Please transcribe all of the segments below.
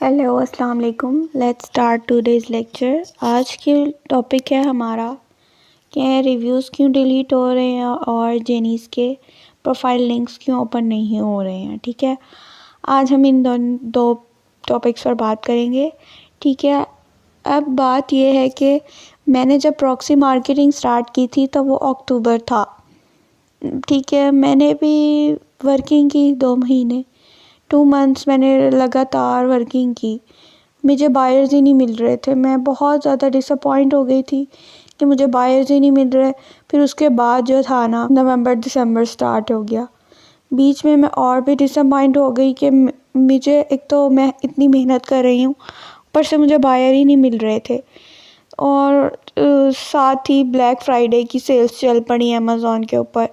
Hello अस्सलाम वालेकुम। Let's start today's lecture. आज की टॉपिक है हमारा कि रिव्यूज़ क्यों डिलीट हो रहे हैं और जेनीज़ के प्रोफाइल लिंक्स क्यों ओपन नहीं हो रहे हैं। ठीक है, आज हम इन दो टॉपिक्स पर बात करेंगे। ठीक है, अब बात यह है कि मैंने जब प्रॉक्सी मार्केटिंग स्टार्ट की थी तो वो अक्टूबर था। ठीक है, मैंने भी वर्किंग की 2 महीने 2 मंथ्स मैंने लगातार वर्किंग की। मुझे बायर्स ही नहीं मिल रहे थे। मैं बहुत ज़्यादा डिसअपॉइंट हो गई थी कि मुझे बायर्स ही नहीं मिल रहे। फिर उसके बाद जो था ना, नवंबर दिसंबर स्टार्ट हो गया। बीच में मैं और भी डिसअपॉइंट हो गई कि मुझे, एक तो मैं इतनी मेहनत कर रही हूँ, ऊपर से मुझे बायर ही नहीं मिल रहे थे। और साथ ही ब्लैक फ्राइडे की सेल्स चल पड़ी अमेज़ॉन के ऊपर।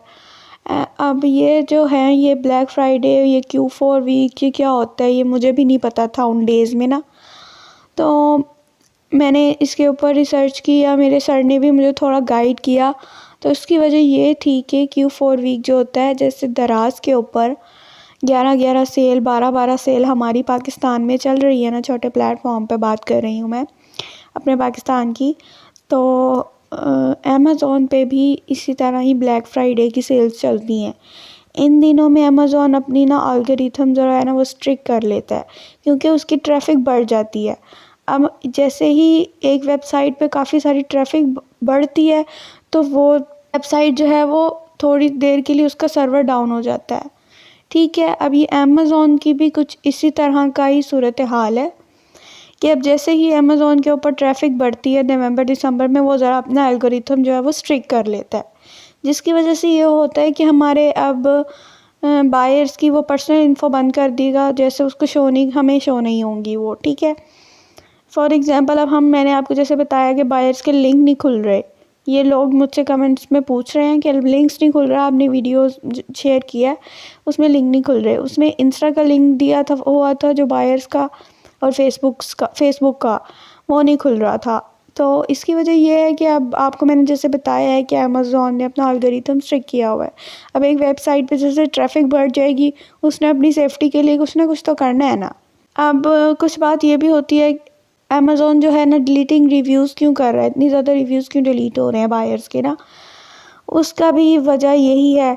अब ये जो है, ये ब्लैक फ्राइडे, ये Q4 वीक, ये क्या होता है ये मुझे भी नहीं पता था उन डेज़ में ना। तो मैंने इसके ऊपर रिसर्च किया, मेरे सर ने भी मुझे थोड़ा गाइड किया। तो इसकी वजह ये थी कि Q4 वीक जो होता है, जैसे दराज के ऊपर 11-11 सेल, 12-12 सेल हमारी पाकिस्तान में चल रही है ना, छोटे प्लेटफॉर्म पे बात कर रही हूँ मैं अपने पाकिस्तान की। तो अमेज़ॉन पे भी इसी तरह ही ब्लैक फ्राइडे की सेल्स चलती हैं। इन दिनों में अमेज़ॉन अपनी ना एल्गोरिथम जो है ना वो स्ट्रिक्ट कर लेता है, क्योंकि उसकी ट्रैफिक बढ़ जाती है। अब जैसे ही एक वेबसाइट पे काफ़ी सारी ट्रैफिक बढ़ती है तो वो वेबसाइट जो है वो थोड़ी देर के लिए उसका सर्वर डाउन हो जाता है। ठीक है, अब ये अमेज़ॉन की भी कुछ इसी तरह का ही सूरत हाल है कि अब जैसे ही अमेज़ॉन के ऊपर ट्रैफिक बढ़ती है नवंबर दिसंबर में, वो ज़रा अपना एल्गोरिथम जो है वो स्ट्रिक्ट कर लेता है, जिसकी वजह से ये होता है कि हमारे अब बायर्स की वो पर्सनल इन्फो बंद कर देगा, जैसे उसको हमें शो नहीं होंगी वो। ठीक है, फॉर एग्ज़ाम्पल अब मैंने आपको जैसे बताया कि बायर्स के लिंक नहीं खुल रहे। ये लोग मुझसे कमेंट्स में पूछ रहे हैं कि लिंक्स नहीं खुल रहा, आपने वीडियो शेयर किया उसमें लिंक नहीं खुल रहे। उसमें इंस्टा का लिंक दिया था, हुआ था जो बायर्स का, और फेसबुक का वो नहीं खुल रहा था। तो इसकी वजह ये है कि अब आपको मैंने जैसे बताया है कि अमेज़ॉन ने अपना एल्गोरिथम स्ट्रिक्ट किया हुआ है। अब एक वेबसाइट पे जैसे ट्रैफिक बढ़ जाएगी, उसने अपनी सेफ्टी के लिए कुछ ना कुछ तो करना है ना। अब कुछ बात ये भी होती है, अमेज़ॉन जो है ना डिलीटिंग रिव्यूज़ क्यों कर रहा है, इतनी ज़्यादा रिव्यूज़ क्यों डिलीट हो रहे हैं बायर्स के ना। उसका भी वजह यही है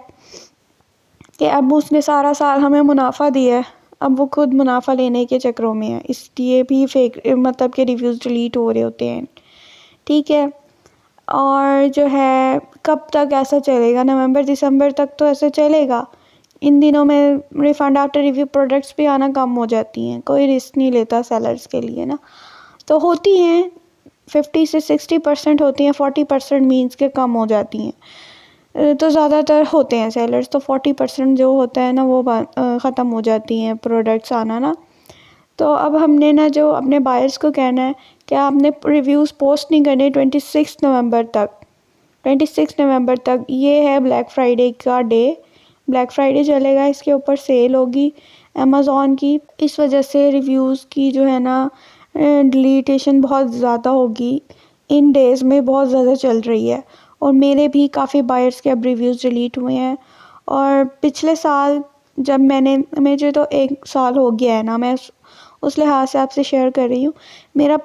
कि अब उसने सारा साल हमें मुनाफा दिया है, अब वो खुद मुनाफा लेने के चक्करों में है, इसलिए भी फेक मतलब के रिव्यूज़ डिलीट हो रहे होते हैं। ठीक है, और जो है कब तक ऐसा चलेगा, नवंबर दिसंबर तक तो ऐसे चलेगा। इन दिनों में रिफ़ंड आफ्टर रिव्यू प्रोडक्ट्स भी आना कम हो जाती हैं, कोई रिस्क नहीं लेता सेलर्स के लिए ना। तो होती हैं 50 से 60% होती हैं, 40% मीन्स के कम हो जाती हैं। तो ज़्यादातर होते हैं सेलर्स, तो 40% जो होता है ना वो ख़त्म हो जाती हैं प्रोडक्ट्स आना ना। तो अब हमने ना जो अपने बायर्स को कहना है कि आपने रिव्यूज़ पोस्ट नहीं करने 26 नवंबर तक। 26 नवंबर तक ये है ब्लैक फ्राइडे का डे। ब्लैक फ्राइडे चलेगा, इसके ऊपर सेल होगी अमेज़ॉन की। इस वजह से रिव्यूज़ की जो है ना डिलीटेशन बहुत ज़्यादा होगी, इन डेज़ में बहुत ज़्यादा चल रही है। और मेरे भी काफ़ी बायर्स के अब रिव्यूज़ डिलीट हुए हैं। और पिछले साल जब मुझे तो 1 साल हो गया है ना, मैं उस लिहाज से आपसे शेयर कर रही हूँ। मेरा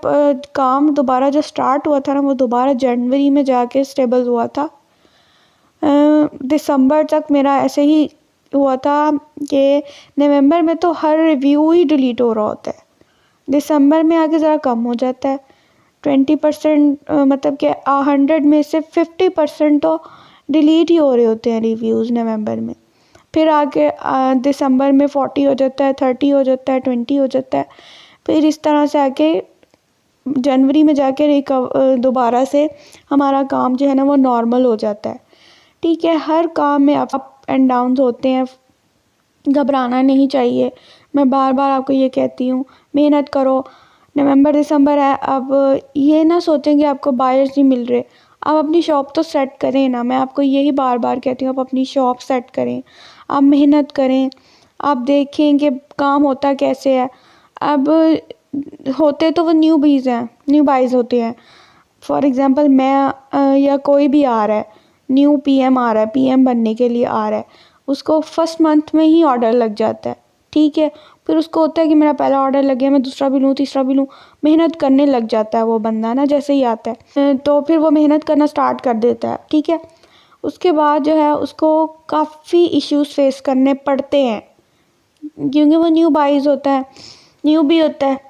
काम दोबारा जो स्टार्ट हुआ था ना, वो दोबारा जनवरी में जाके स्टेबल हुआ था। दिसंबर तक मेरा ऐसे ही हुआ था कि नवंबर में तो हर रिव्यू ही डिलीट हो रहा होता है, दिसंबर में आके ज़रा कम हो जाता है। 20% मतलब कि 100 में से 50% तो डिलीट ही हो रहे होते हैं रिव्यूज़ नवंबर में। फिर आगे दिसंबर में 40 हो जाता है, 30 हो जाता है, 20 हो जाता है। फिर इस तरह से आके जनवरी में जाके दोबारा से हमारा काम जो है ना वो नॉर्मल हो जाता है। ठीक है, हर काम में अप एंड डाउन्स होते हैं, घबराना नहीं चाहिए। मैं बार बार आपको ये कहती हूँ, मेहनत करो। नवंबर दिसंबर है, अब ये ना सोचें कि आपको बायर्स नहीं मिल रहे। आप अपनी शॉप तो सेट करें ना, मैं आपको यही बार बार कहती हूँ, आप अपनी शॉप सेट करें, आप मेहनत करें, आप देखें कि काम होता कैसे है। अब होते तो वो न्यू बाइज़ होते हैं। फॉर एग्ज़ाम्पल मैं या कोई भी आ रहा है, न्यू पीएम आ रहा है, पीएम बनने के लिए आ रहा है, उसको फर्स्ट मंथ में ही ऑर्डर लग जाता है। ठीक है, फिर उसको होता है कि मेरा पहला ऑर्डर लग गया, मैं दूसरा भी लूँ, तीसरा भी लूँ, मेहनत करने लग जाता है वो बंदा ना, जैसे ही आता है तो फिर वो मेहनत करना स्टार्ट कर देता है, ठीक है। उसके बाद जो है उसको काफ़ी इश्यूज फेस करने पड़ते हैं, क्योंकि वो न्यू बाइज होता है, न्यू भी होता है,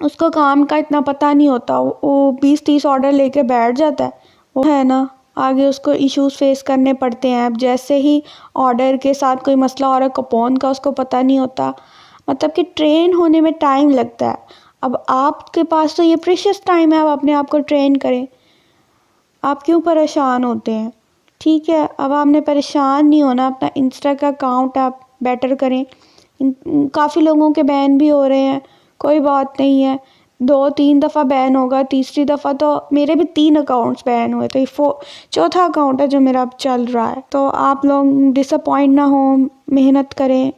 उसको काम का इतना पता नहीं होता, वो 20-30 ऑर्डर लेके बैठ जाता है, वो है ना। आगे उसको इश्यूज फेस करने पड़ते हैं। अब जैसे ही ऑर्डर के साथ कोई मसला हो रहा है कूपन का, उसको पता नहीं होता, मतलब कि ट्रेन होने में टाइम लगता है। अब आपके पास तो ये प्रेशियस टाइम है, आप अपने आप को ट्रेन करें, आप क्यों परेशान होते हैं, ठीक है। अब आपने परेशान नहीं होना, अपना इंस्टा का अकाउंट आप बेटर करें। काफ़ी लोगों के बैन भी हो रहे हैं, कोई बात नहीं है, 2-3 दफ़ा बैन होगा, तीसरी दफ़ा तो मेरे भी 3 अकाउंट्स बैन हुए, तो ये चौथा अकाउंट है जो मेरा अब चल रहा है। तो आप लोग डिसअपॉइंट ना हो, मेहनत करें,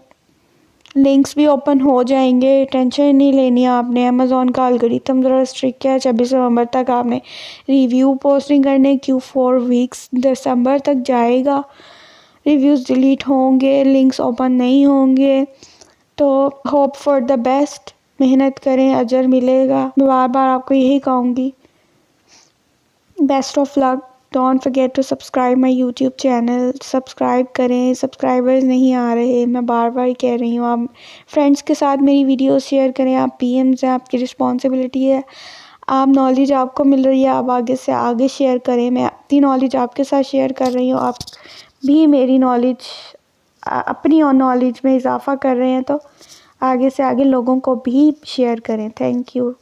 लिंक्स भी ओपन हो जाएंगे, टेंशन नहीं लेनी है आपने। अमेज़ॉन का एल्गोरिथम ज़रा स्ट्रिक्ट है, 26 नवंबर तक आपने रिव्यू पोस्टिंग करने, Q4 वीक्स दिसंबर तक जाएगा, रिव्यूज़ डिलीट होंगे, लिंक्स ओपन नहीं होंगे। तो होप फॉर द बेस्ट, मेहनत करें, अजर मिलेगा। मैं बार बार आपको यही कहूँगी, best of luck. Don't forget to subscribe my YouTube channel, subscribe करें, सब्सक्राइबर्स नहीं आ रहे, मैं बार बार कह रही हूँ। आप फ्रेंड्स के साथ मेरी वीडियो शेयर करें, आप PMs हैं, आपकी रिस्पॉन्सिबिलिटी है। आप नॉलेज आपको मिल रही है, आप आगे से आगे शेयर करें। मैं अपनी नॉलेज आपके साथ शेयर कर रही हूँ, आप भी मेरी नॉलेज, अपनी और नॉलेज में इजाफ़ा कर रहे हैं, तो आगे से आगे लोगों को भी शेयर करें। Thank you.